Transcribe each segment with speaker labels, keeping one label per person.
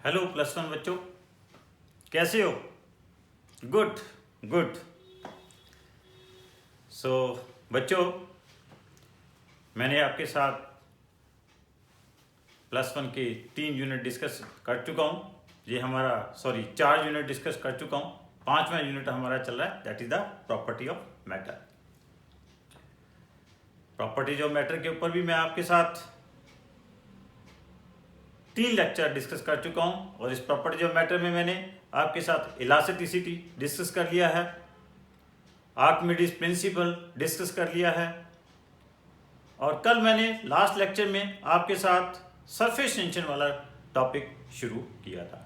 Speaker 1: Hello +1 बच्चों, कैसे हो? Good good. सो बच्चों, मैंने आपके साथ +1 के 3 यूनिट डिस्कस कर चुका हूँ। ये हमारा 4 यूनिट डिस्कस कर चुका हूँ। 5वां यूनिट हमारा चल रहा है, that is the property of matter. Properties of matter के ऊपर भी मैं आपके साथ 3 लेक्चर डिस्कस कर चुका हूं और इस प्रॉपर्टीज ऑफ मैटर में मैंने आपके साथ इलास्टिसिटी डिस्कस कर लिया है, आर्किमिडीज प्रिंसिपल डिस्कस कर लिया है और कल मैंने लास्ट लेक्चर में आपके साथ सरफेस टेंशन वाला टॉपिक शुरू किया था।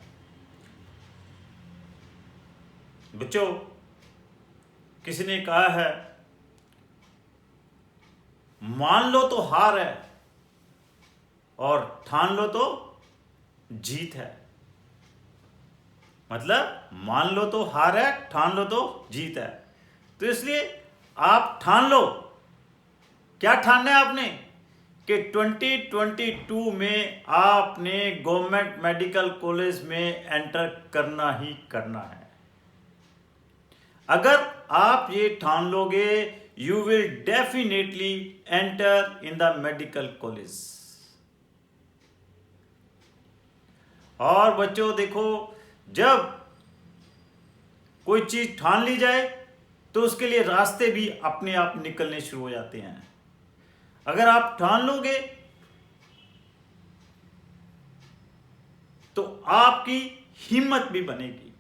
Speaker 1: बच्चों, किसी ने कहा है मान लो तो हार है और ठान लो तो जीत है। मतलब मान लो तो हार है, ठान लो तो जीत है। तो इसलिए आप ठान लो। क्या ठानना है आपने? कि 2022 में आपने गवर्नमेंट मेडिकल कॉलेज में एंटर करना ही करना है। अगर आप ये ठान लोगे, you will definitely enter in the medical college. और बच्चों देखो, जब कोई चीज ठान ली जाए तो उसके लिए रास्ते भी अपने आप निकलने शुरू हो जाते हैं। अगर आप ठान लोगे तो आपकी हिम्मत भी बनेगी।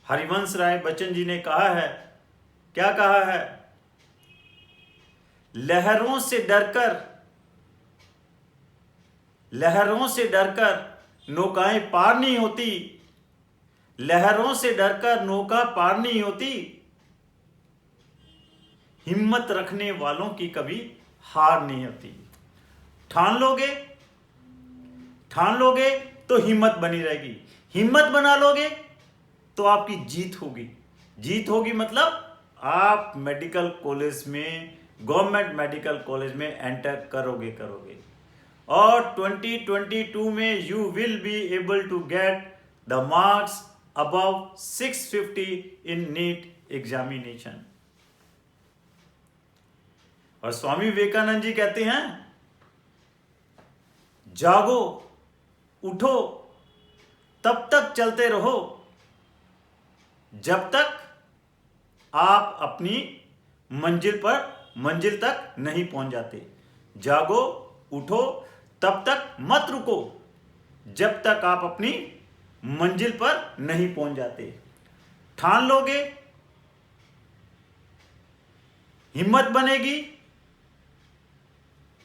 Speaker 1: हरिवंश राय बच्चन जी ने कहा है, क्या कहा है? लहरों से डरकर नौकाएं पार नहीं होती। लहरों से डरकर नौका पार नहीं होती। हिम्मत रखने वालों की कभी हार नहीं होती। ठान लोगे तो हिम्मत बनी रहेगी। हिम्मत बना लोगे तो आपकी जीत होगी। जीत होगी मतलब आप मेडिकल कॉलेज में, गवर्नमेंट मेडिकल कॉलेज में एंटर करोगे। और 2022 में you will be able to get the marks above 650 in NEET examination. और स्वामी विवेकानंद जी कहते हैं, जागो, उठो, तब तक चलते रहो जब तक आप अपनी मंजिल तक नहीं पहुंच जाते। जागो, उठो, तब तक मत रुको जब तक आप अपनी मंजिल पर नहीं पहुंच जाते। ठान लोगे, हिम्मत बनेगी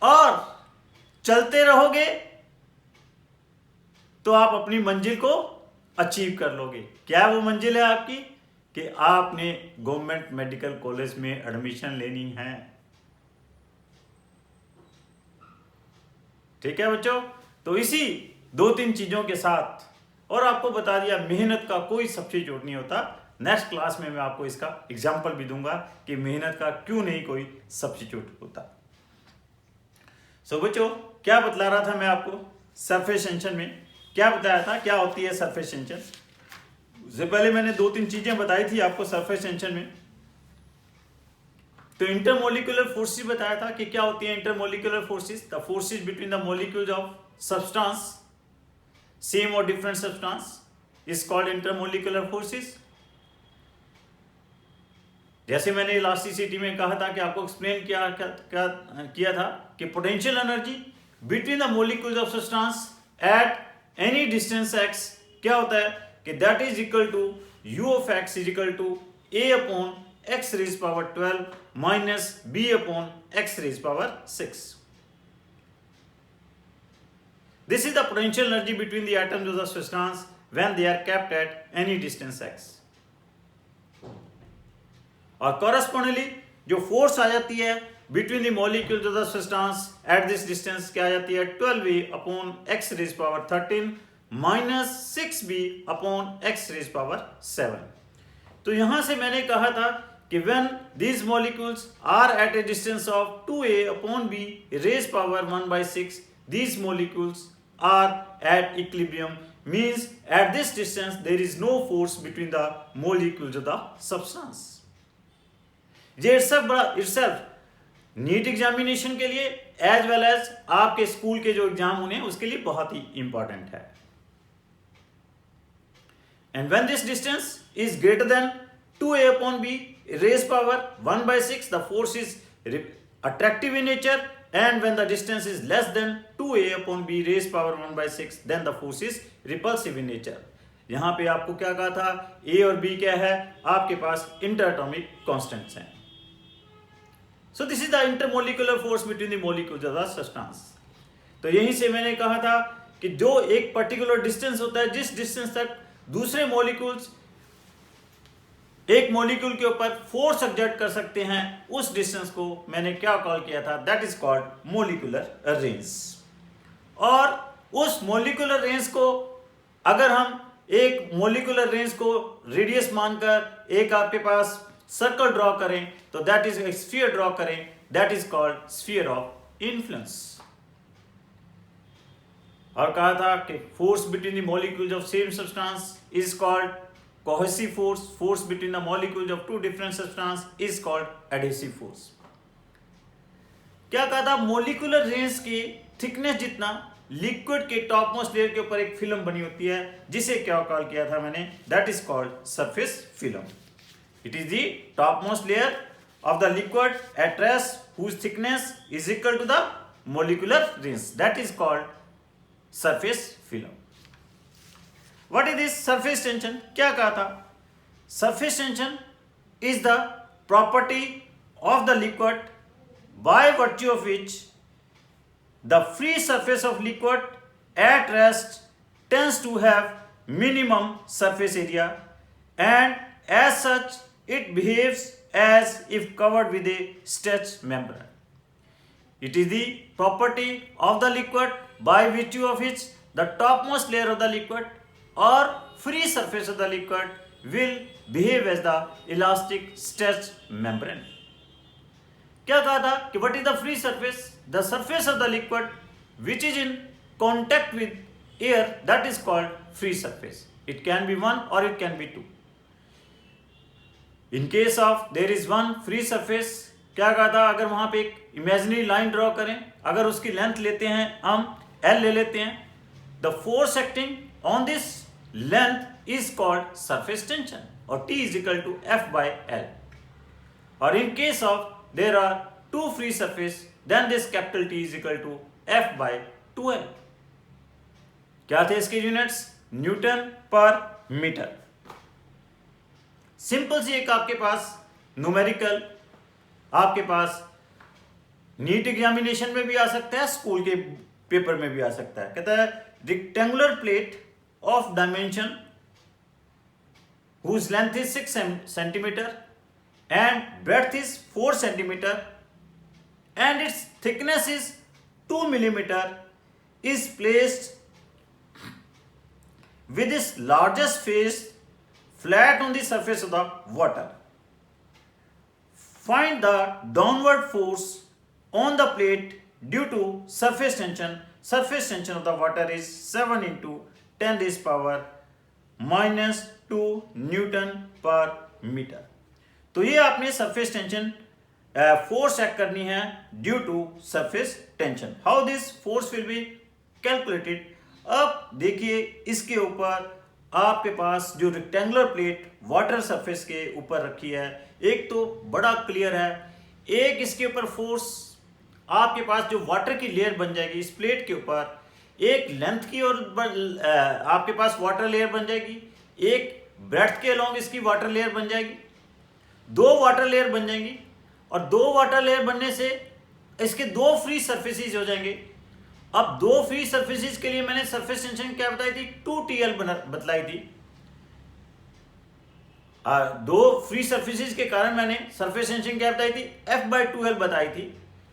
Speaker 1: और चलते रहोगे तो आप अपनी मंजिल को अचीव कर लोगे। क्या वो मंजिल है आपकी? कि आपने गवर्नमेंट मेडिकल कॉलेज में एडमिशन लेनी है। ठीक है बच्चों? तो इसी 2-3 चीजों के साथ, और आपको बता दिया मेहनत का कोई सब्स्टिट्यूट नहीं होता। नेक्स्ट क्लास में मैं आपको इसका एग्जाम्पल भी दूंगा कि मेहनत का क्यों नहीं कोई सब्स्टिट्यूट होता। सो बच्चों, क्या बतला रहा था मैं आपको? सरफेस टेंशन में क्या बताया था, क्या होती है सरफेस टेंशन? उससे पहले मैंने 2-3 चीजें बताई थी आपको सरफेस टेंशन में। तो इंटरमोलिकुलर फोर्सेस बताया था कि क्या होती है intermolecular forces. The forces between the molecules of substance, same और different substance, is called intermolecular forces. जैसे मैंने इलास्टिसिटी में कहा था कि आपको एक्सप्लेन किया था कि potential energy between the molecules of substance at any distance x क्या होता है कि that is equal to u of x is equal to a upon x raise power 12 minus b upon x raise power 6। This is the potential energy between the atoms of the substance when they are kept at any distance x। और correspondingly जो force आ जाती है between the molecules of the substance at this distance क्या आ जाती है? 12a upon x raise power 13 minus 6b upon x raise power 7। तो यहां से मैंने कहा था कि when these molecules are at a distance of 2a upon b raised power 1/6, these molecules are at equilibrium, means at this distance there is no force between the molecules of the substance. ये itself NEET examination के लिए as well as आपके school के जो exam होने हैं उसके लिए बहुत ही इंपॉर्टेंट है. And when this distance is greater than 2a upon b raised power 1 by 6, the force is attractive in nature, and when the distance is less than 2a upon b raised power 1 by 6, then the force is repulsive in nature. यहाँ पे आपको क्या कहा था, a और b क्या है, आपके पास इंटरएटॉमिक कांस्टेंट्स हैं. So this is the intermolecular force between the molecules of the substance. तो यहीं से मैंने कहा था कि जो एक पर्टिकुलर डिस्टेंस होता है, जिस डिस्टेंस तक दूसरे मॉलिक्यूल्स एक मॉलिक्यूल के ऊपर फोर्स एक्सर्ट कर सकते हैं, उस डिस्टेंस को मैंने क्या कॉल किया था, that is called molecular range. और उस मोलिकुलर रेंज को अगर हम एक मोलिकुलर रेंज को रेडियस मानकर एक आपके पास सर्कल ड्रॉ करें, तो दैट इज स्फीयर ड्रॉ करें, that is called sphere of influence. और कहा था कि force between the molecules of same substance is called cohesive force, force between the molecules of two different substance is called adhesive force. क्या कहा था, molecular range की thickness जितना liquid के टॉप मोस्ट लेयर के ऊपर एक फिल्म बनी होती है, जिसे क्या कॉल किया था मैंने, that is called surface film. It is the top most layer of the liquid at rest whose thickness is equal to the molecular range, that is called surface film. What is this surface tension? क्या कहा था, surface tension is the property of the liquid by virtue of which the free surface of liquid at rest tends to have minimum surface area, and as such it behaves as if covered with a stretched membrane. It is the property of the liquid by virtue of which the topmost layer of the liquid or free surface of the liquid will behave as the elastic stretched membrane. क्या कहा था कि what is the free surface? The surface of the liquid which is in contact with air, that is called free surface. It can be one or it can be two. In case of there is one free surface, क्या कहा था, अगर वहां पे एक imaginary line draw करें, अगर उसकी लेंथ लेते हैं हम L ले लेते हैं, the force acting on this length is called surface tension, और T is equal to F by L. और in case of there are two free surface, then this capital T is equal to F by 2L. क्या थे इसके units, newton per metre. Simple सी एक आपके पास numerical आपके पास NEET examination में भी आ सकता है, स्कूल के पेपर में भी आ सकता है. कहता है rectangular plate of dimension whose length is 6 centimeter and breadth is 4 centimeter and its thickness is 2 millimeter is placed with its largest face flat on the surface of the water. Find the downward force on the plate due to surface tension. Surface tension of the water is 7 into 10 raised power minus 2 Newton per meter. तो ये आपने surface tension force check करनी है due to surface tension. How this force will be calculated? अब देखिए इसके ऊपर आपके पास जो रेक्टेंगुलर प्लेट वाटर सरफेस के ऊपर रखी है, एक तो बड़ा क्लियर है, एक इसके ऊपर फोर्स आपके पास जो वाटर की लेयर बन जाएगी इस प्लेट के ऊपर, एक लेंथ की और आपके पास वाटर लेयर बन जाएगी, एक ब्रेड्थ के अलोंग इसकी वाटर लेयर बन जाएगी, दो वाटर लेयर बन जाएंगी, और दो वाटर लेयर बनने से इसके दो फ्री सरफेसेस हो जाएंगे. अब दो फ्री सरफेसेस के लिए मैंने सरफेस टेंशन क्या बताई थी, 2TL बतलाई थी. दो फ्री सरफेसेस के कारण मैंने सरफेस टेंशन क्या बताई थी, F बाय 2L बताई थी.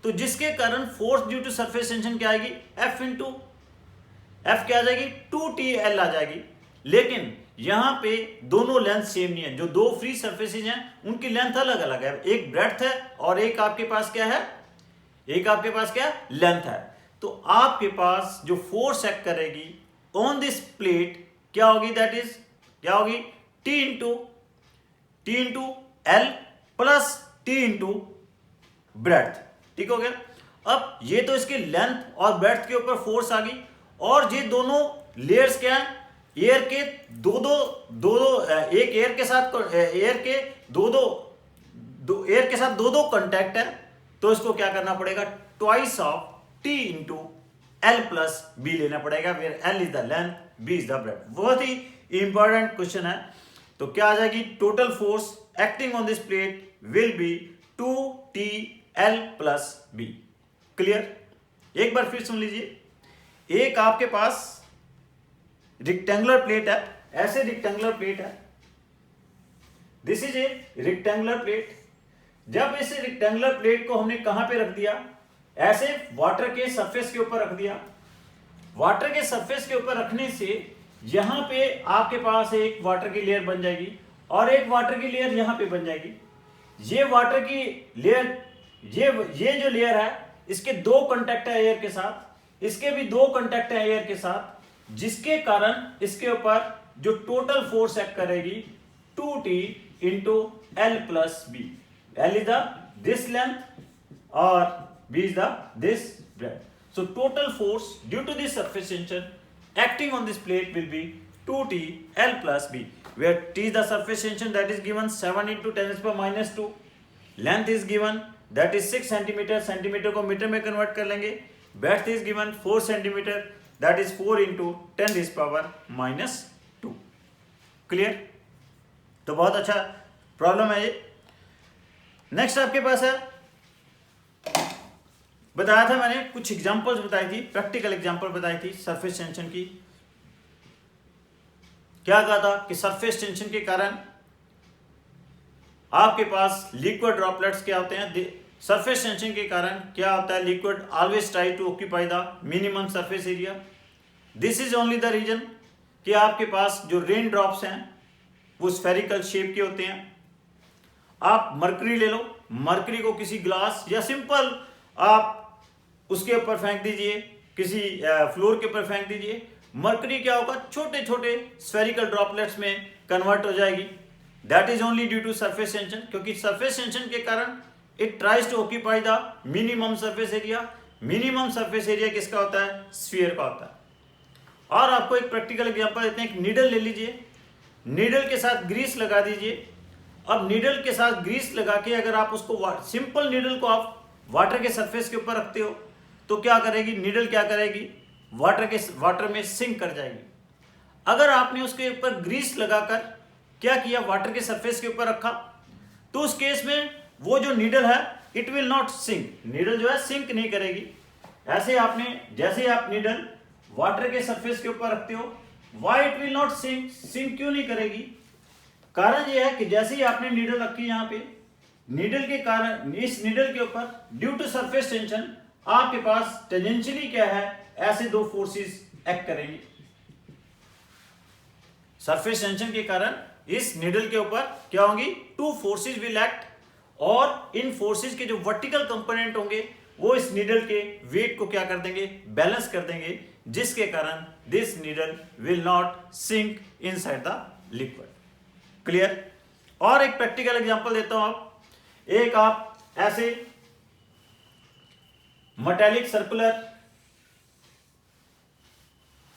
Speaker 1: तो जिसके कारण force due to surface tension क्या आएगी, F इंटू F क्या आ जाएगी, 2TL आ जाएगी. लेकिन यहां पे दोनों लेंथ सेम नहीं है, जो दो फ्री सरफेसेस हैं उनकी लेंथ अलग अलग है, एक ब्रेड्थ है और एक आपके पास क्या है, एक आपके पास क्या लेंथ है. तो आपके पास जो फोर्स एक्ट करेगी ऑन दिस प्लेट क्या होगी, दैट इज क्या होगी, T into L plus T into breadth. ठीक हो गया। अब ये तो इसकी लेंथ और ब्रेड्थ के ऊपर फोर्स आ गई, और ये दोनों लेयर्स क्या है, एयर के दो एक एयर के साथ एयर के साथ दो कंटैक्ट है, तो इसको क्या करना पड़ेगा, twice of T into L plus B लेना पड़ेगा, where L is the length, B is the breadth. बहुत ही इंपॉर्टेंट क्वेश्चन है। तो क्या आ जाएगी, total force acting on this plate will be 2TL plus B. Clear. एक बार फिर सुन लीजिए, एक आपके पास रेक्टेंगुलर प्लेट है, ऐसे रेक्टेंगुलर प्लेट है, this is a rectangular plate. जब इस रेक्टेंगुलर प्लेट को हमने कहां पे रख दिया, ऐसे वाटर के सरफेस के ऊपर रख दिया। वाटर के सरफेस के ऊपर रखने से यहां पे आपके पास एक वाटर की लेयर बन जाएगी और एक वाटर की लेयर यहां पे बन जाएगी। ये वाटर की लेयर, ये जो लेयर है, इसके दो कांटेक्ट है एयर के साथ, इसके भी दो कांटेक्ट है एयर के साथ, जिसके कारण इसके ऊपर जो टोटल फोर्स एक्ट करेगी 2T into L plus B. L is the this length और B is the this breadth. So total force due to this surface tension acting on this plate will be 2T L plus B, where T is the surface tension that is given 7 into 10 raised by minus 2, length is given that is 6 centimeter, centimetre को metre में convert कर लेंगे, breadth is given 4 centimeter that is 4 into 10 raised power minus 2। Clear. तो बहुत अच्छा problem है ये। Next आपके पास है, बताया था मैंने, कुछ एग्जांपल्स बताई थी, प्रैक्टिकल एग्जांपल बताई थी सरफेस टेंशन की। क्या कहा था कि सरफेस टेंशन के कारण आपके पास लिक्विड ड्रॉपलेट्स क्या होते हैं, सरफेस टेंशन के कारण क्या होता है, liquid always try to occupy the minimum surface area. This is only the reason कि आपके पास जो रेन ड्रॉप्स हैं वो स्फेरिकल शेप के होते हैं। आप मरकरी ले लो, मरकरी को किसी ग्लास या सिंपल आप उसके ऊपर फेंक दीजिए, किसी फ्लोर के ऊपर फेंक दीजिए, मरकरी क्या होगा, छोटे छोटे स्फेरिकल ड्रॉपलेट्स में कन्वर्ट हो जाएगी। That is only due to surface tension, क्योंकि सरफेस टेंशन के कारण it tries to occupy the minimum surface area. Minimum surface area किसका होता है, स्फीयर का होता है। और आपको एक प्रैक्टिकल एग्जांपल देते हैं, एक नीडल ले लीजिए, नीडल के साथ ग्रीस लगा दीजिए। अब नीडल के साथ ग्रीस लगा के अगर आप उसको सिंपल नीडल को आप वाटर के सरफेस के ऊपर रखते हो तो क्या करेगी, नीडल क्या करेगी, वाटर में सिंक कर जाएगी। अगर आपने उसके ऊपर ग्रीस लगाकर क्या किया, वाटर के सरफेस के ऊपर रखा, तो उस केस में वो जो नीडल है it will not sink, needle जो है सिंक नहीं करेगी। ऐसे आपने, जैसे आप नीडल वाटर के सरफेस के ऊपर रखते हो, why it will not sink, sink क्यों नहीं करेगी, कारण यह है कि जैसे ही आपने नीडल रखी यहाँ पे, नीडल के कारण इस नीडल के ऊपर ड्यू टू सरफेस टेंशन आपके पास टेंजेंशियली क्या है, ऐसे दो फोर्सेस एक्ट करेंगी। सरफेस टेंशन के कारण इस नीडल के ऊपर क्या होंगी, टू फोर्सेस विल एक्ट, और इन फोर्सेस के जो वर्टिकल कंपोनेंट होंगे वो इस नीडल के वेट को क्या कर देंगे, बैलेंस कर देंगे, जिसके कारण this needle will not sink inside the liquid. Clear. और एक प्रैक्टिकल एग्जांपल देता हूं, एक आप ऐसे मेटालिक सर्कुलर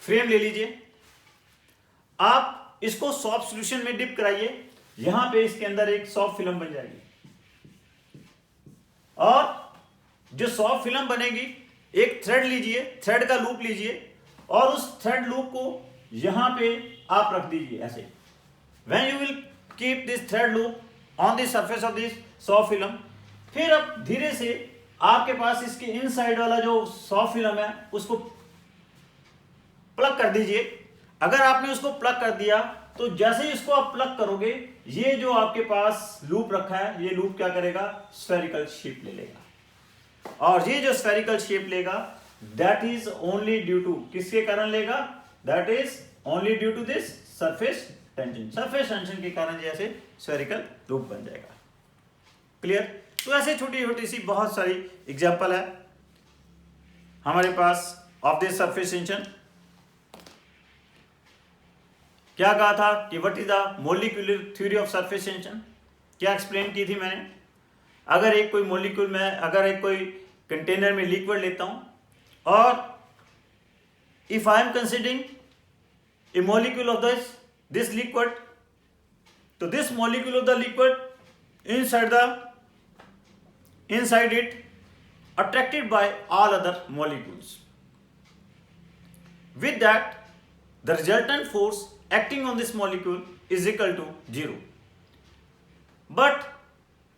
Speaker 1: फ्रेम ले लीजिए, आप इसको सॉफ्ट सॉल्यूशन में डिप कराइए, यहां पे इसके अंदर एक सॉफ्ट फिल्म बन जाएगी, और जो सॉफ्ट फिल्म बनेगी, एक थ्रेड लीजिए, थ्रेड का लूप लीजिए, और उस थ्रेड लूप को यहां पे आप रख दीजिए ऐसे। When you will keep this thread loop on the surface of this soft film, फिर अब धीरे से आपके पास इसके इनसाइड वाला जो सॉफ्ट फिल्म है उसको प्लग कर दीजिए। अगर आपने उसको प्लग कर दिया तो जैसे ही इसको आप प्लग करोगे, ये जो आपके पास लूप रखा है, ये लूप क्या करेगा, स्फेरिकल शेप ले लेगा, और ये जो स्फेरिकल शेप लेगा that is only due to, किसके कारण लेगा, that is only due to this surface tension. Surface tension के कारण जैसे स्फेरिकल लूप बन जाएगा। क्लियर। तो ऐसे छोटी छोटी सी बहुत सारी एग्जांपल है। हमारे पास ऑफ दिस सरफेस टेंशन क्या कहा था कि what is the molecular theory of surface tension, क्या एक्सप्लेन की थी मैंने। अगर एक कोई मॉलिक्यूल में, अगर एक कोई कंटेनर में लिक्विड लेता हूं और if I am considering a molecule of this liquid, तो this molecule of the liquid inside it attracted by all other molecules. With that, the resultant force acting on this molecule is equal to 0. But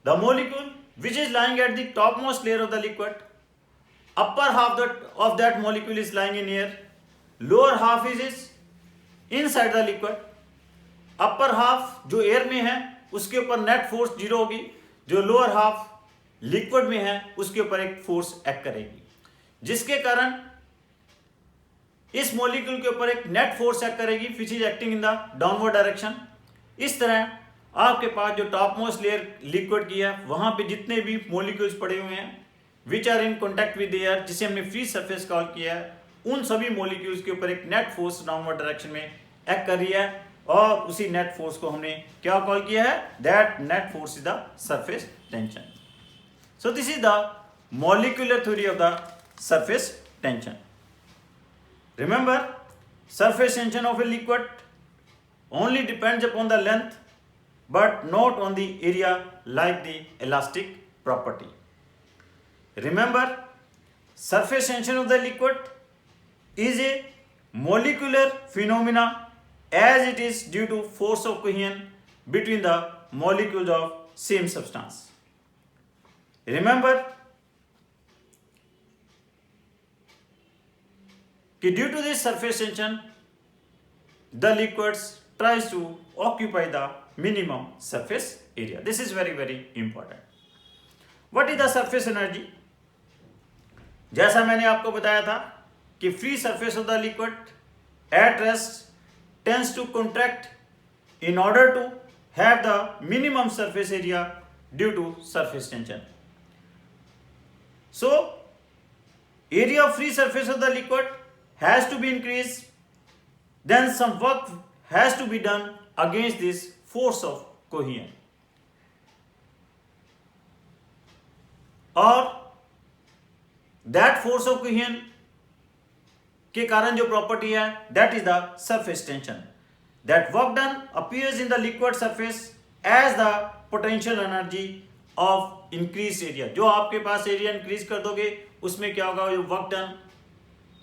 Speaker 1: the molecule which is lying at the topmost layer of the liquid, upper half of that molecule is lying in air, lower half is inside the liquid. Upper half जो air में है उसके ऊपर net force 0 होगी, जो lower half liquid में है उसके ऊपर एक फोर्स एक्ट करेगी, जिसके कारण इस मॉलिक्यूल के ऊपर एक नेट फोर्स एक्ट करेगी which is acting in the downward direction. इस तरह आपके पास जो टॉप मोस्ट लेयर लिक्विड की है वहां पे जितने भी मॉलिक्यूल्स पड़े हुए हैं which are in contact with air, जिसे हमने फ्री सरफेस कॉल किया है, उन सभी मॉलिक्यूल्स के ऊपर एक नेट फोर्स डाउनवर्ड डायरेक्शन में एक्ट कर रही है और उसी नेट फोर्स को हमने क्या कॉल किया है, that net force is the surface tension. So this is the molecular theory of the surface tension. Remember, surface tension of a liquid only depends upon the length but not on the area like the elastic property. Remember, surface tension of the liquid is a molecular phenomena as it is due to force of cohesion between the molecules of same substance. Remember कि due to this surface tension the liquids tries to occupy the minimum surface area. This is very very important. What is the surface energy? जैसा मैंने आपको बताया था कि free surface of the liquid at rest tends to contract in order to have the minimum surface area due to surface tension. So, area of free surface of the liquid has to be increased, then some work has to be done against this force of cohesion. और that force of cohesion के कारण जो property है that is the surface tension. That work done appears in the liquid surface as the potential energy of increase area. जो आपके पास area increase कर दोगे उसमें क्या होगा, जो वर्क डन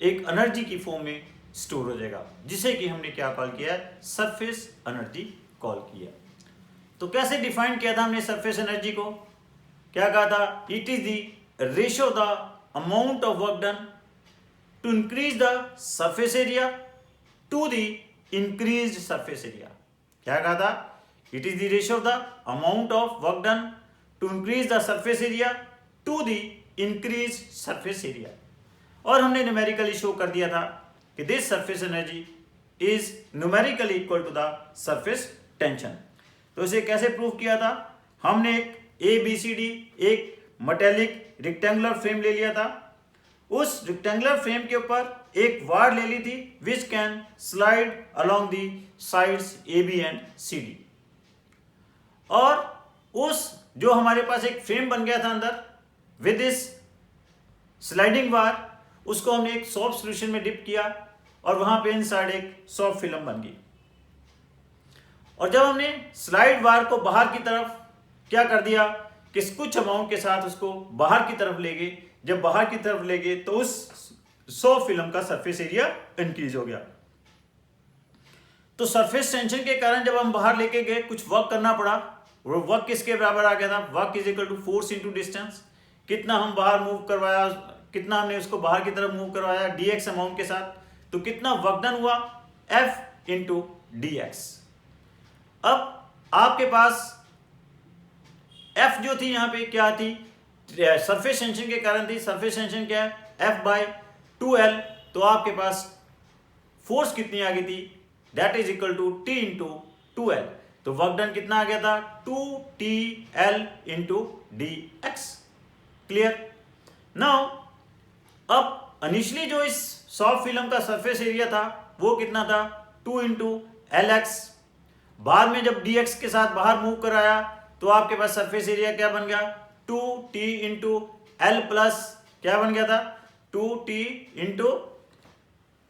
Speaker 1: एक एनर्जी की फॉर्म में स्टोर हो जाएगा, जिसे कि हमने क्या कॉल किया है, सरफेस एनर्जी कॉल किया। तो कैसे डिफाइन किया था हमने सरफेस एनर्जी को, क्या कहा था, it is the ratio the amount of work done to increase the surface area to the increased surface area. क्या कहा था, it is the ratio of the amount of work done to increase the surface area to the increased surface area। और हमने numerically show कर दिया था कि this surface energy is numerically equal to the surface tension। तो इसे कैसे prove किया था, हमने एक ABCD एक मेटेलिक रेक्टेंगुलर फ्रेम ले लिया था, उस रेक्टेंगुलर फ्रेम के ऊपर एक वार ले ली थी which can slide along the sides AB and CD। और उस जो हमारे पास एक फ्रेम बन गया था अंदर विद दिस स्लाइडिंग बार, उसको हमने एक सॉफ्ट सॉल्यूशन में डिप किया और वहां पे इनसाइड एक सॉफ्ट फिल्म बन गई। और जब हमने स्लाइड बार को बाहर की तरफ क्या कर दिया कि कुछ अमाउंट के साथ उसको बाहर की तरफ ले गए, जब बाहर की तरफ ले गए तो उस सॉफ्ट फिल्म का सरफेस एरिया इंक्रीज हो गया। तो सरफेस टेंशन के कारण जब हम बाहर लेके गए कुछ वर्क करना पड़ा, वो वर्क किसके बराबर आ गया था, work is equal to force into distance. कितना हम बाहर मूव करवाया, कितना हमने उसको बाहर की तरफ मूव करवाया dx अमाउंट के साथ, तो कितना वर्क डन हुआ, f इंटू dx। अब आपके पास f जो थी यहाँ पे क्या थी, सरफेस टेंशन के कारण थी। सरफेस टेंशन क्या है, f बाय 2l। तो आपके पास फोर्स कितनी आ गई थी, that is equal to t into 2l। तो वर्क डन कितना आ गया था, 2TL into dx। Clear. Now अब इनिशियली जो इस सॉफ्ट फिल्म का सरफेस एरिया था वो कितना था 2 इंटू एल एक्स। बाद में जब डी एक्स के साथ बाहर मूव कराया तो आपके पास सरफेस एरिया क्या बन गया 2t इंटू एल प्लस क्या बन गया था 2t into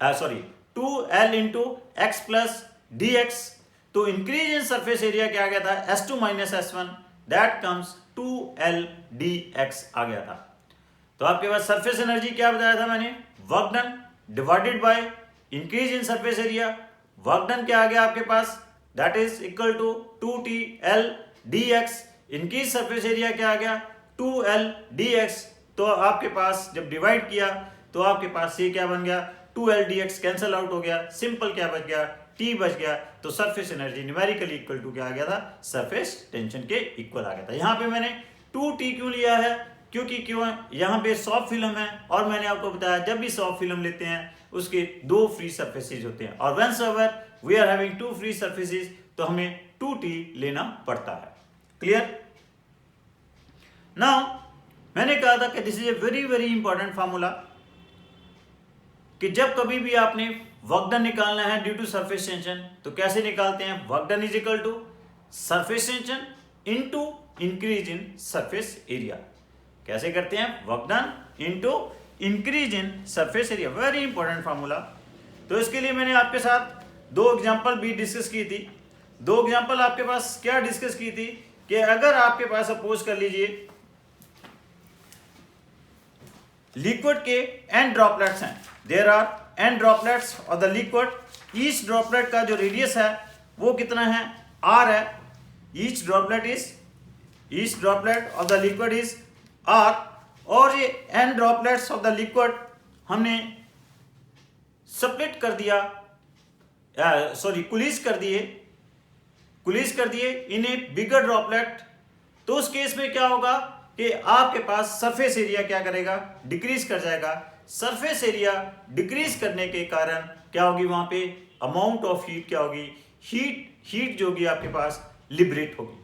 Speaker 1: sorry 2l into x plus D x. तो इंक्रीज इन सरफेस एरिया क्या आ गया था S2 minus S1 that comes 2l dx आ गया था। तो आपके पास सरफेस एनर्जी क्या बताया था मैंने work done divided by increase in surface area. Work done क्या आ गया आपके पास that is equal to 2tl dx। Increase surface area क्या आ गया 2l dx। तो आपके पास जब डिवाइड किया तो आपके पास ये क्या बन गया 2l dx कैंसल आउट हो गया, सिंपल क्या बच गया T बच गया। तो surface energy numerically equal to क्या आ गया था सरफेस टेंशन के इक्वल आ गया था। यहाँ पे मैंने 2t क्यों लिया है क्योंकि क्यों यहाँ पे सॉफ्ट फिल्म है और मैंने आपको बताया जब भी सॉफ्ट फिल्म लेते हैं उसके 2 फ्री सरफेसेज होते हैं और whenever we are having 2 free surfaces तो हमें 2t लेना पड़ता है। क्लियर। नाउ मैंने कहा था कि this is a very very important formula कि जब कभी भी आपने वर्क डन निकालना है ड्यू टू सरफेस टेंशन तो कैसे निकालते हैं work done is equal to surface tension into increase in surface area. कैसे करते हैं work done into increase in surface area, very important formula. तो इसके लिए मैंने आपके साथ 2 एग्जांपल भी डिस्कस की थी। 2 एग्जांपल आपके पास क्या डिस्कस की थी कि अगर आपके पास सपोज कर लीजिए लिक्विड के n ड्रॉपलेट्स हैं, there are n droplets of the liquid, each droplet का जो रेडियस है वो कितना है r है। Each droplet of the liquid is r और ये n droplets of the liquid हमने स्प्लिट कर दिया कुलीज कर दिए इन ए बिगर ड्रॉपलेट। तो उस केस में क्या होगा कि आपके पास सरफेस एरिया क्या करेगा डिक्रीज कर जाएगा। सरफेस एरिया डिक्रीज करने के कारण क्या होगी वहां पे अमाउंट ऑफ हीट क्या होगी हीट जो होगी आपके पास लिबरेट होगी।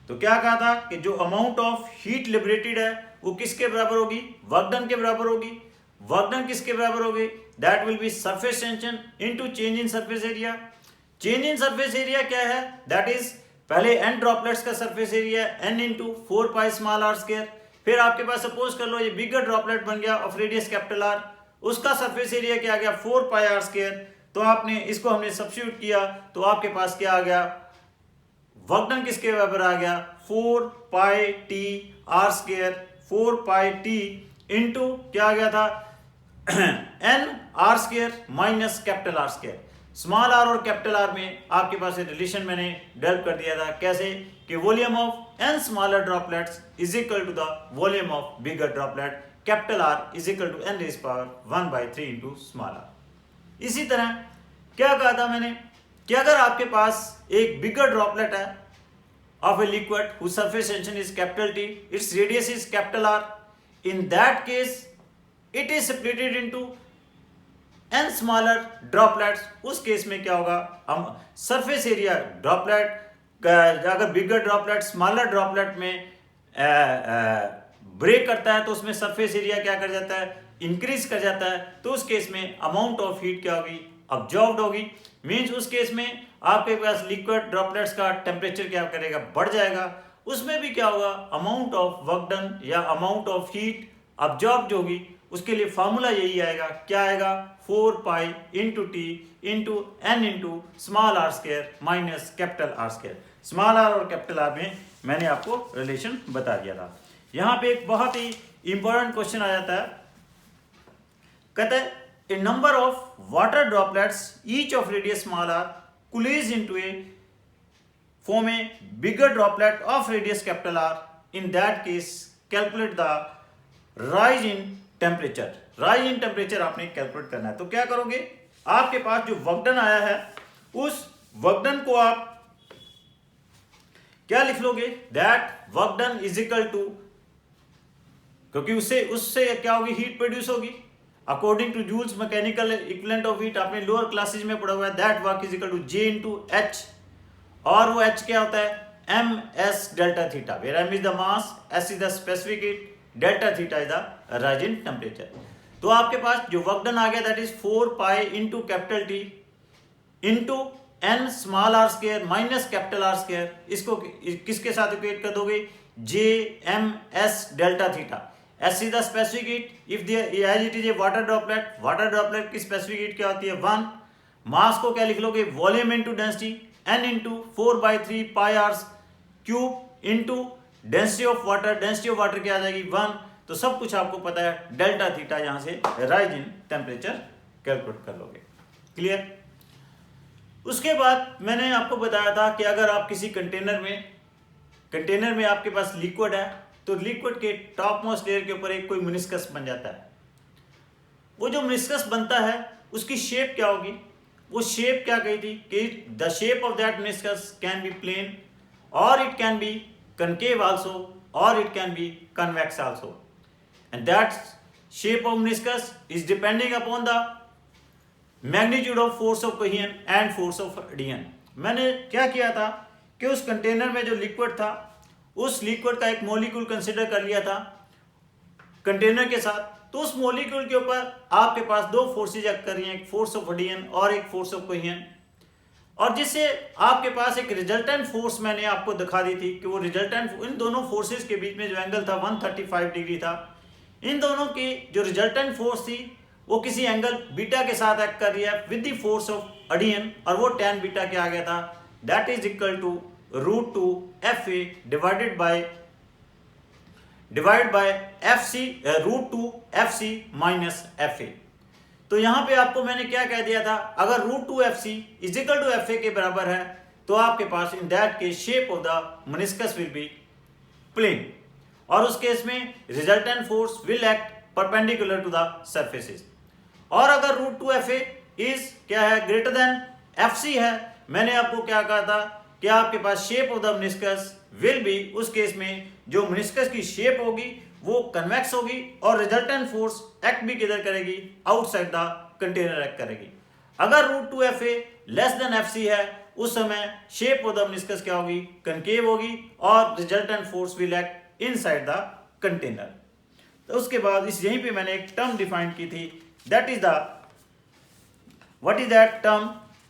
Speaker 1: तो क्या कहा था कि जो अमाउंट ऑफ हीट लिबरेटेड है वो किसके बराबर होगी वर्क डन के बराबर होगी। वर्क डन किसके बराबर होगी that will B surface tension into change in surface area. Change in surface area क्या है दैट इज पहले n ड्रॉपलेट्स का surface area n into 4 pi small r square. फिर आपके पास सपोज कर लो ये बिगर ड्रॉपलेट बन गया ऑफ रेडियस कैपिटल R, उसका सरफेस एरिया क्या आ गया 4 पाई r स्क्वायर। तो आपने इसको हमने सब्स्टिट्यूट किया तो आपके पास क्या आ गया वर्क डन किसके बराबर आ गया 4 पाई t r स्क्वायर 4 पाई t इंटू क्या आ गया था n r square minus capital R square. Small r और कैपिटल R में आपके पास रिलेशन मैंने डेवलप कर दिया था कैसे कि volume of n smaller droplets is equal to the volume of bigger droplet capital R is equal to n raise power 1/3 into small r। इसी तरह क्या कहा था मैंने कि अगर आपके पास एक बिगर ड्रॉपलेट है of a liquid whose surface tension is capital T, its radius is capital R, in that case it is splitted into n smaller droplets। उस केस में क्या होगा हम सरफेस एरिया ड्रॉपलेट अगर बिगर ड्रॉपलेट स्मॉलर ड्रॉपलेट में break करता है तो उसमें सरफेस एरिया क्या कर जाता है इंक्रीज कर जाता है। तो उस केस में अमाउंट ऑफ हीट क्या होगी अब्जॉर्ब्ड होगी। मीन्स उस केस में आपके पास लिक्विड ड्रॉपलेट्स का टेम्परेचर क्या करेगा बढ़ जाएगा। उसमें भी क्या होगा अमाउंट ऑफ वर्क डन या अमाउंट ऑफ हीट अब्जॉर्ब जो होगी उसके लिए फॉर्मूला यही आएगा क्या आएगा 4 pi into T into N into small r square minus capital R square. Small r और कैपिटल R में मैंने आपको रिलेशन बता दिया था। यहाँ पे एक बहुत ही इंपॉर्टेंट क्वेश्चन आ जाता है कहते हैं a number of water droplets each of radius small r coalesce into a form a bigger droplet of radius capital R। in that case calculate the rise in temperature। rise in temperature आपने calculate करना है। तो क्या करोगे आपके पास जो work done आया है उस वर्क डन को आप क्या लिख लोगे that work done is equal to क्योंकि उससे क्या होगी हीट प्रोड्यूस होगी according to Joule's mechanical equivalent of heat आपने लोअर क्लासेज में पढ़ा हुआ है that work is equal to J into H और वो H क्या होता है ms delta theta where m is the mass s is the specific heat delta theta is the rise in temperature. तो आपके पास जो वर्क डन आ गया that is 4 pi into capital T into N small R square minus capital R square. इसको किसके साथ equate कर दोगे, J M S delta theta. S is the specific heat if as it is a water droplet. Water droplet की specific heat क्या होती है 1। Mass को क्या लिख लोगे, volume into density N into 4/3 pi R cube into density of water. Density of water क्या आ जाएगी 1। तो सब कुछ आपको पता है, डेल्टा थीटा यहां से राइज इन टेम्परेचर कैलकुलेट कर लोगे। क्लियर। उसके बाद मैंने आपको बताया था कि अगर आप किसी कंटेनर में आपके पास लिक्विड है तो लिक्विड के टॉप मोस्ट लेयर के ऊपर एक कोई मिनिस्कस बन जाता है। वो जो मिनिस्कस बनता है उसकी शेप क्या होगी, वो शेप क्या कही थी कि the shape of that meniscus can be plane और it can be concave also or it can be convex also, and that shape of meniscus is depending upon the magnitude of force of cohesion and force of adhesion। मैंने क्या किया था कि उस container में जो liquid था उस लिक्विड का एक मॉलिक्यूल कंसिडर कर लिया था कंटेनर के साथ। तो उस मॉलिक्यूल के ऊपर आपके पास दो फोर्सेज एक्ट कर रही हैं, एक फोर्स ऑफ एडिशन और एक फोर्स ऑफ कोहेजन, और जिससे आपके पास एक रिजल्टेंट फोर्स मैंने आपको दिखा दी थी कि वो रिजल्टेंट इन दोनों फोर्सेस के बीच में जो एंगल था 135 डिग्री था। इन दोनों की जो रिजल्टेंट फोर्स थी वो किसी एंगल बीटा के साथ एक्ट कर रही है with the force of adhesion, और वो tan बीटा क्या आ गया था, that is equal to √2 FA divided by FC √2 FC minus FA। तो यहां पे आपको मैंने क्या कह दिया था, अगर √2 FC is equal to FA के बराबर है तो आपके पास इन दैट के shape of the meniscus will be plane, और उस केस में resultant force will act perpendicular to the surfaces. और अगर √2 FA इज क्या है ग्रेटर देन FC है, मैंने आपको क्या कहा था कि आपके पास shape of the meniscus will be, उस केस में जो मेनिस्कस की शेप होगी वो कन्वेक्स होगी और रिजल्टेंट फोर्स एक्ट भी किधर करेगी, आउटसाइड द कंटेनर एक्ट करेगी। अगर √2 FA लेस देन FC है उस समय शेप ऑफ द मेनिस्कस क्या होगी, कनकेव होगी और resultant force will act inside the container. तो उसके बाद इस यहीं पे मैंने एक टर्म डिफाइन की थी, that is the what is that term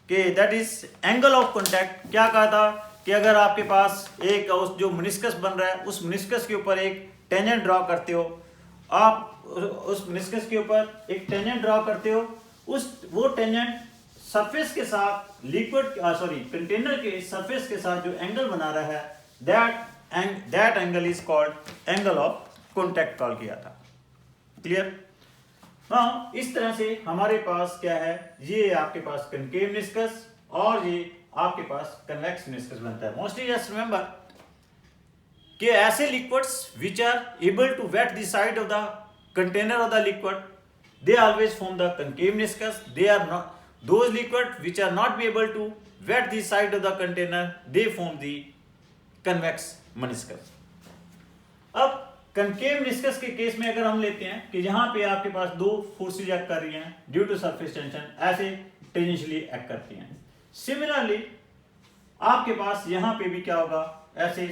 Speaker 1: के that is angle of contact. क्या कहा था कि अगर आपके पास एक उस जो मेनिस्कस बन रहा है उस मेनिस्कस के ऊपर एक टेंजेंट ड्रॉ करते हो, आप उस मेनिस्कस के ऊपर एक टेंजेंट ड्रॉ करते हो, वो टेंजेंट सरफेस के साथ कंटेनर के सरफेस के साथ जो एंगल बना रहा है that angle is called angle of contact call किया था। क्लियर। हाँ, इस तरह से हमारे पास क्या है, ये आपके पास कनकेव मेनिस्कस और ये आपके पास कन्वेक्स मेनिस्कस बनता है। मोस्टली जस्ट रिमेंबर कि ऐसे liquids which are able to wet the side of the container of the liquid they always form the concave meniscus. They are not those liquid which are not be able to wet the side of the container they form the convex meniscus. अब concave meniscus के case में अगर हम लेते हैं कि यहां पे आपके पास दो फोर्सेज एक्ट कर रही हैं ड्यू टू सरफेस टेंशन, ऐसे टेंजेंशियली एक्ट करती हैं। सिमिलरली आपके पास यहां पे भी क्या होगा, ऐसे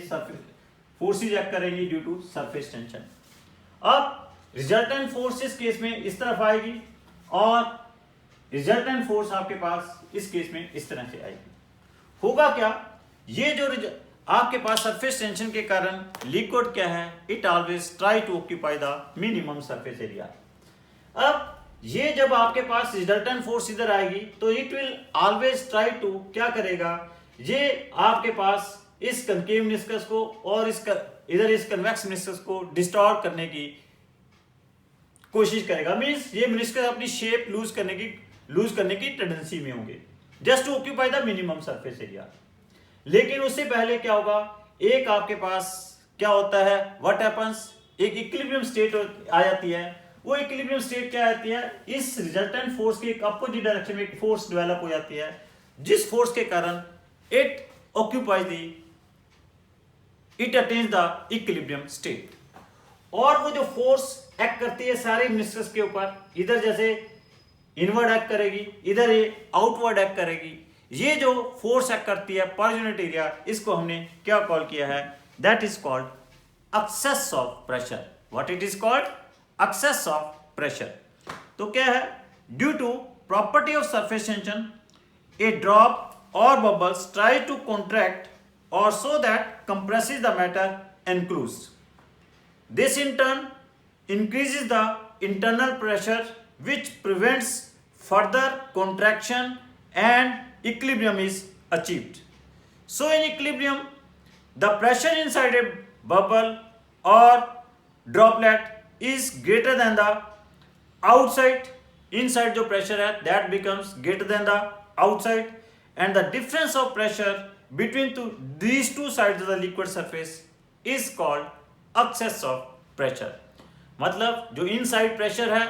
Speaker 1: फोर्सेज एक्ट करेंगी ड्यू टू सरफेस टेंशन। अब रिजल्टेंट फोर्स इस केस में इस तरफ आएगी और रिजल्टेंट फोर्स आपके पास इस केस में इस तरह से आएगी। होगा क्या, ये जो आपके पास सरफेस टेंशन के कारण लिक्विड क्या है, it always try to occupy the minimum surface area. अब ये जब आपके पास रिजल्टेंट फोर्स इधर आएगी तो it will always try to क्या करेगा, ये आपके पास इस कनकेव मेनिस्कस को और इधर इस कन्वेक्स मेनिस्कस को डिस्टॉर्ट करने की कोशिश करेगा। मींस ये मेनिस्कस अपनी शेप लूज करने की टेंडेंसी में होंगे just to occupy the minimum surface area. लेकिन उससे पहले क्या होगा, एक आपके पास क्या होता है, व्हाट हैपेंस, एक इक्विलिब्रियम स्टेट आ जाती है। वो इक्विलिब्रियम स्टेट क्या आती है, इस रिजल्टेंट फोर्स के अपोजिट डायरेक्शन में एक फोर्स डेवलप हो जाती है जिस फोर्स के कारण it attains the equilibrium state. और वो जो फोर्स एक्ट करती है सारे मेनिस्कस के ऊपर, इधर जैसे इनवर्ड एक्ट करेगी, इधर ये आउटवर्ड एक्ट करेगी। ये जो फोर्स एक्ट करती है पर यूनिट एरिया, इसको हमने क्या कॉल किया है, that is called excess of pressure. What it is called, excess of pressure. तो क्या है, due to property of surface tension a drop और बबल्स ट्राई टू कॉन्ट्रैक्ट और so that compresses the matter enclosed. This in turn increases the internal pressure which prevents further contraction and equilibrium is achieved. So in equilibrium, the pressure inside a bubble or droplet is greater than the outside. Inside जो pressure है that becomes greater than the outside, and the difference of pressure between these two sides of the liquid surface is called excess of pressure. मतलब जो inside pressure है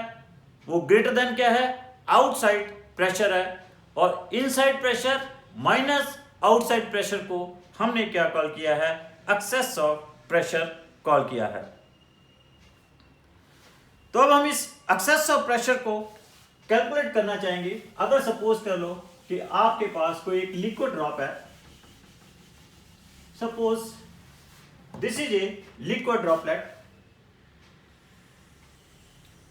Speaker 1: वो greater than क्या है, outside pressure है, और inside pressure minus outside pressure को हमने क्या कॉल किया है, एक्सेस ऑफ प्रेशर कॉल किया है। तो अब हम इस एक्सेस ऑफ प्रेशर को कैलकुलेट करना चाहेंगे। अगर सपोज कर लो कि आपके पास कोई एक लिक्विड ड्रॉप है, suppose this is a liquid droplet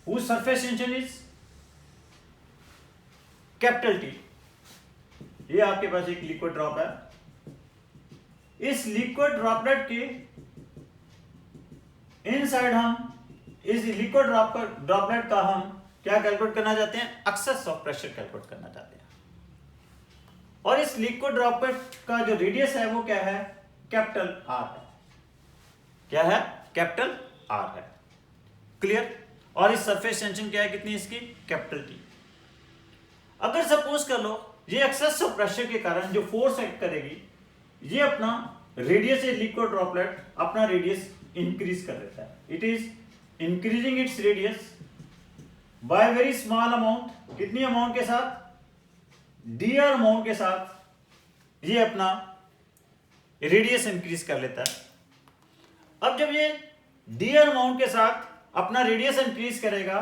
Speaker 1: whose surface tension is capital T। ये आपके पास एक लिक्विड ड्रॉप है। इस लिक्विड ड्रॉपलेट के इनसाइड हम इस लिक्विड ड्रॉपलेट का हम क्या कैलकुलेट करना चाहते हैं, एक्सेस ऑफ प्रेशर कैलकुलेट करना चाहते हैं। और इस लिक्विड ड्रॉपलेट का जो रेडियस है वो क्या है, कैपिटल R है। क्या है, कैपिटल R है। क्लियर। और इस सरफेस टेंशन क्या है, कितनी इसकी, कैपिटल T। अगर सपोज कर लो ये एक्सेस ऑफ प्रेशर के कारण जो फोर्स एक्ट करेगी, ये अपना रेडियस है लिक्विड ड्रॉपलेट अपना रेडियस इंक्रीज कर देता है। It is increasing its radius by very small amount. कितनी अमाउंट के साथ, dr अमाउंट के साथ ये अपना रेडियस इंक्रीज कर लेता है। अब जब ये dr अमाउंट के साथ अपना रेडियस इंक्रीज करेगा,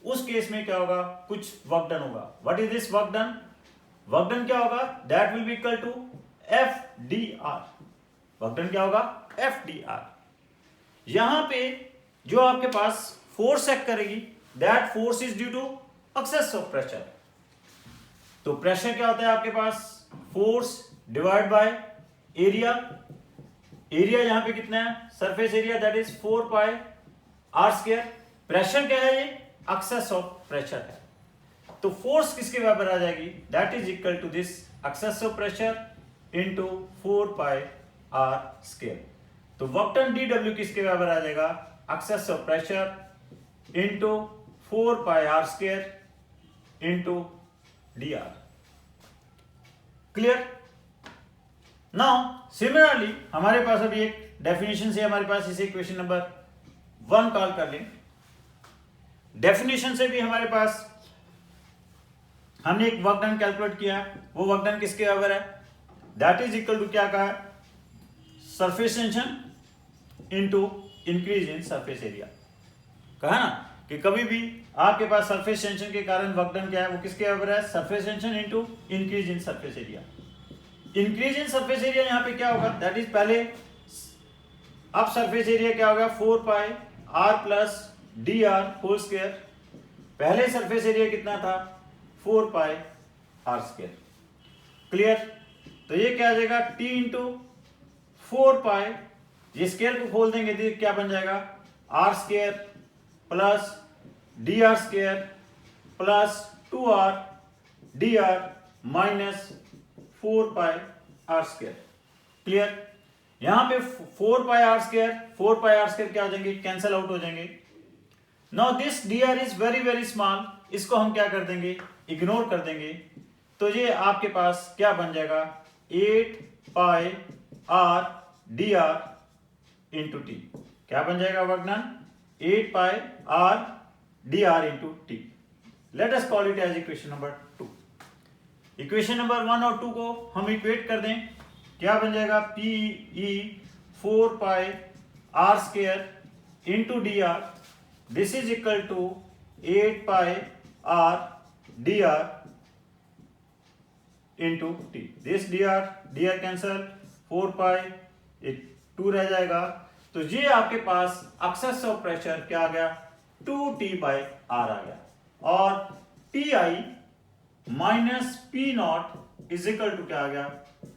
Speaker 1: उस केस में क्या होगा, कुछ वर्क डन होगा। What is this work done, work done क्या होगा, that will be equal to FDR। Work done क्या होगा, FDR। यहां पे जो आपके पास फोर्स एक्ट करेगी, that force is due to excess of pressure. तो प्रेशर क्या होता है आपके पास, force divide by area. Area यहां पे कितना है, surface area, that is 4 pi R square. Pressure क्या है, ये एक्सेस ऑफ प्रेशर है। तो फोर्स किसके बराबर आ जाएगी, that is equal to this excess of pressure into 4 pi R square. तो वर्क डन dW किसके बराबर आ जाएगा, excess of pressure into 4 pi R square into dr। Clear. Now similarly हमारे पास अभी एक डेफिनेशन से हमारे पास इसे इक्वेशन नंबर 1 कॉल कर लें। डेफिनेशन से भी हमारे पास हमने एक वर्क डन कैलकुलेट किया, वो वर्क डन किसके बराबर है, दैट इज इक्वल टू क्या कहा, surface tension into increase in surface area. कहा ना कि कभी भी आपके पास सरफेस टेंशन के कारण वर्क डन क्या है, वो किसके बराबर है, surface tension into increase in surface area. Increase in surface area यहां पे क्या होगा, दैट इज पहले अब सरफेस एरिया क्या होगा, 4 pi R plus dr whole square. पहले सरफेस एरिया कितना था, 4 पाई R स्क्वायर। क्लियर। तो ये क्या आ जाएगा, T इंटू 4 पाई, ये स्क्वायर को खोल देंगे तो क्या बन जाएगा, R square plus dr square plus 2R dr minus 4 pi R square. Clear. यहां पे 4 पाई R स्क्वायर क्या हो जाएंगे, कैंसल आउट हो जाएंगे। Now this dr is very very small, इसको हम क्या कर देंगे, इग्नोर कर देंगे। तो ये आपके पास क्या बन जाएगा, 8 pi R dr into T। क्या बन जाएगा work done, 8 pi R dr into T। Let us call it as equation number 2। Equation number 1 और 2 को हम इक्वेट कर दें, क्या बन जाएगा, PE 4 pi R square into dr, this is equal to 8 pi R dr into T। This dr cancel, 4 pi, एक 2 रह जाएगा। तो ये आपके पास एक्सेस ऑफ प्रेशर क्या आ गया, 2T बाई R आ गया। और T I minus P not is equal to क्या आ गया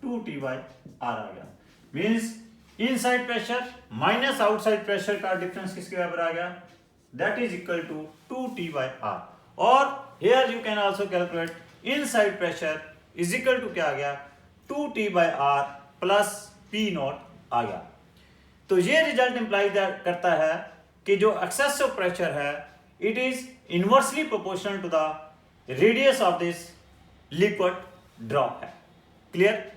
Speaker 1: 2t बाई आर आ गया। Means inside pressure minus outside pressure का डिफरेंस किसके बराबर आ गया, that is equal to 2t by R. और here you can also calculate inside pressure is equal to क्या आ गया 2t by R plus P not आ गया। तो ये रिजल्ट इंप्लाई करता है कि जो एक्सेसिव प्रेशर है it is inversely proportional to the radius of this liquid drop है। क्लियर?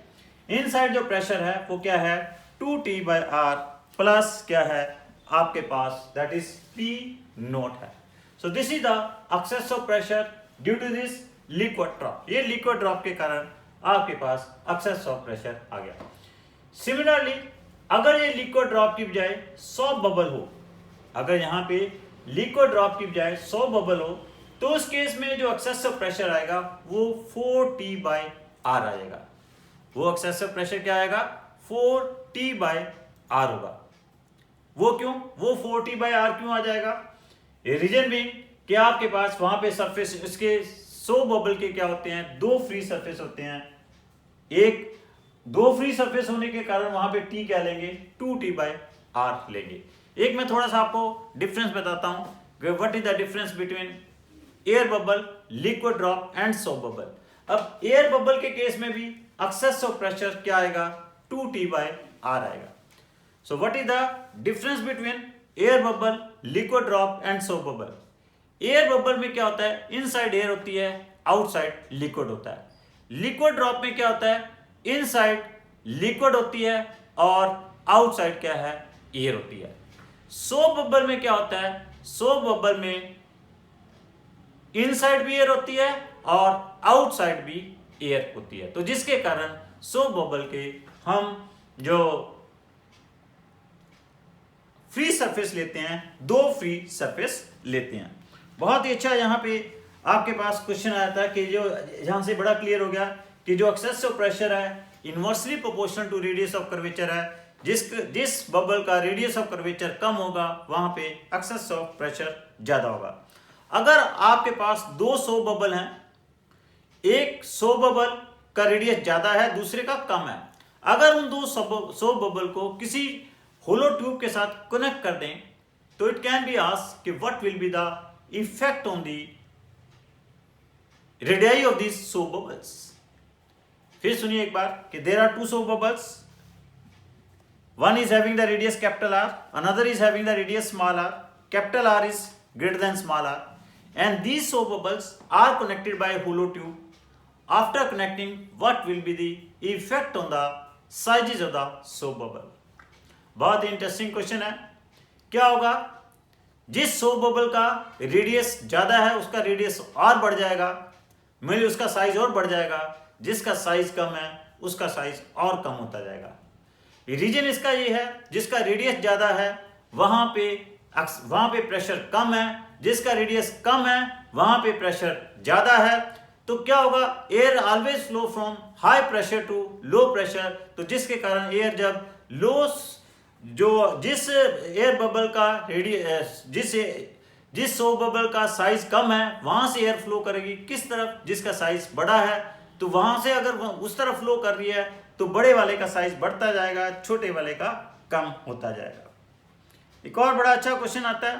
Speaker 1: इनसाइड जो प्रेशर है वो क्या है 2t बाई आर प्लस क्या है आपके पास दैट इज P नोट है। So this is the excessive pressure due to this liquid drop. ये लिक्विड ड्रॉप के कारण आपके पास एक्सेसिव प्रेशर आ गया। सिमिलरली अगर ये लिक्विड ड्रॉप की बजाय 100 बबल हो, अगर यहाँ पे लिक्विड ड्रॉप की बजाय 100 बबल हो तो उस केस में जो एक्सेसिव प्रेशर आएगा वो 4t बाई आर आएगा। वो एक्सेसिव प्रेशर क्या आएगा 4t बाई आर होगा। वो क्यों, वो 4t बाई आर क्यों आ जाएगा? रीजन भी कि आपके पास वहां पे सरफेस इसके 100 बबल के क्या होते हैं, दो फ्री सरफेस होते हैं। एक दो फ्री सरफेस होने के कारण वहां पे t क्या लेंगे 2t बाई आर लेंगे। एक मैं थोड़ा सा आपको डिफरेंस बताता हूं, what is the difference between air bubble, liquid drop and soft bubble. अब एयर बबल के केस में भी एक्सेसिव प्रेशर क्या आएगा 2t बाई आर आएगा। So what is the difference between air bubble, liquid drop and soft bubble? Air bubble में क्या होता है, इनसाइड एयर होती है, आउटसाइड लिक्विड होता है। लिक्विड ड्रॉप में क्या होता है, इनसाइड लिक्विड होती है और आउटसाइड क्या है एयर होती है। सॉफ्ट बबल में क्या होता है, सॉफ्ट बबल में इनसाइड भी एयर होती है और आउटसाइड भी एयर होती है। तो जिसके कारण सॉफ्ट बबल के हम जो फ्री सरफेस लेते हैं, दो फ्री सरफेस लेते हैं। बहुत ही अच्छा यहाँ पे आपके पास क्वेश्चन आया था कि जो यहां से बड़ा क्लियर हो गया कि जो एक्सेसिव प्रेशर है inversely proportional to radius of curvature है। जिस बबल का रेडियस ऑफ कर्वेचर कम होगा वहां पे एक्सेसिव प्रेशर ज्यादा होगा। अगर आपके पास 200 बबल हैं, एक 100 बबल का रेडियस ज्यादा है, दूसरे का कम है, अगर उन 200 बबल को किसी होलो ट्यूब के साथ कनेक्ट कर दें तो इट कैन बी आस्क्ड कि what will be the effect on the radii of this 100 bubbles. फिर सुनिए एक बार कि there are 200 bubbles, one is having the radius capital R, another is having the radius small r, capital R is greater than small r, and these soap bubbles are connected by a hollow tube. After connecting, what will be the effect on the sizes of the soap bubble? बहुत ही interesting question है। क्या होगा, जिस soap bubble का radius ज्यादा है उसका radius और बढ़ जाएगा, मतलब उसका साइज और बढ़ जाएगा, जिसका साइज कम है उसका साइज और कम होता जाएगा। रीजन इसका ये है जिसका रेडियस ज्यादा है वहां पे प्रेशर कम है, जिसका रेडियस कम है वहां पे प्रेशर ज्यादा है। तो क्या होगा, air always flow from high pressure to low pressure. तो जिसके कारण एयर जब जिस एयर बबल का रेडियस जिस सोप बबल का साइज कम है वहां से एयर फ्लो करेगी किस तरफ, जिसका साइज बड़ा है। तो वहां से अगर उस तरफ फ्लो कर रही है तो बड़े वाले का साइज बढ़ता जाएगा, छोटे वाले का कम होता जाएगा। एक और बड़ा अच्छा क्वेश्चन आता है,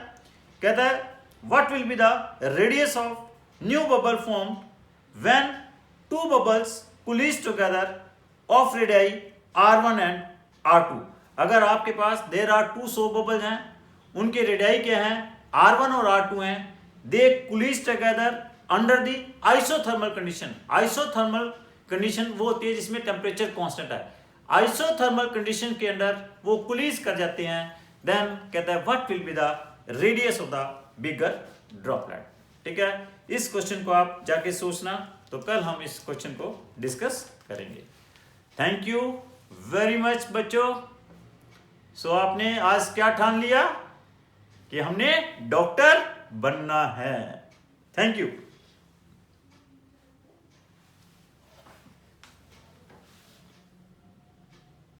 Speaker 1: कहता है what will be the radius of new bubble form when two bubbles pulls together of radii R1 and R2। अगर आपके पास देयर आर 2 सोप बबल्स हैं, उनके रेडियाई क्या हैं R1 और R2 हैं, they pulls together under the isothermal condition. Isothermal condition वो होती है जिसमें टेम्परेचर कांस्टेंट है। आइसोथर्मल कंडीशन के अंदर वो कुलीज कर जाते हैं। देन कहता है what will be the radius of the bigger droplet. ठीक है, इस क्वेश्चन को आप जाके सोचना, तो कल हम इस क्वेश्चन को डिस्कस करेंगे। थैंक यू वेरी मच बच्चों। सो आपने आज क्या ठान लिया कि हमने डॉक्टर बनना है। Thank you.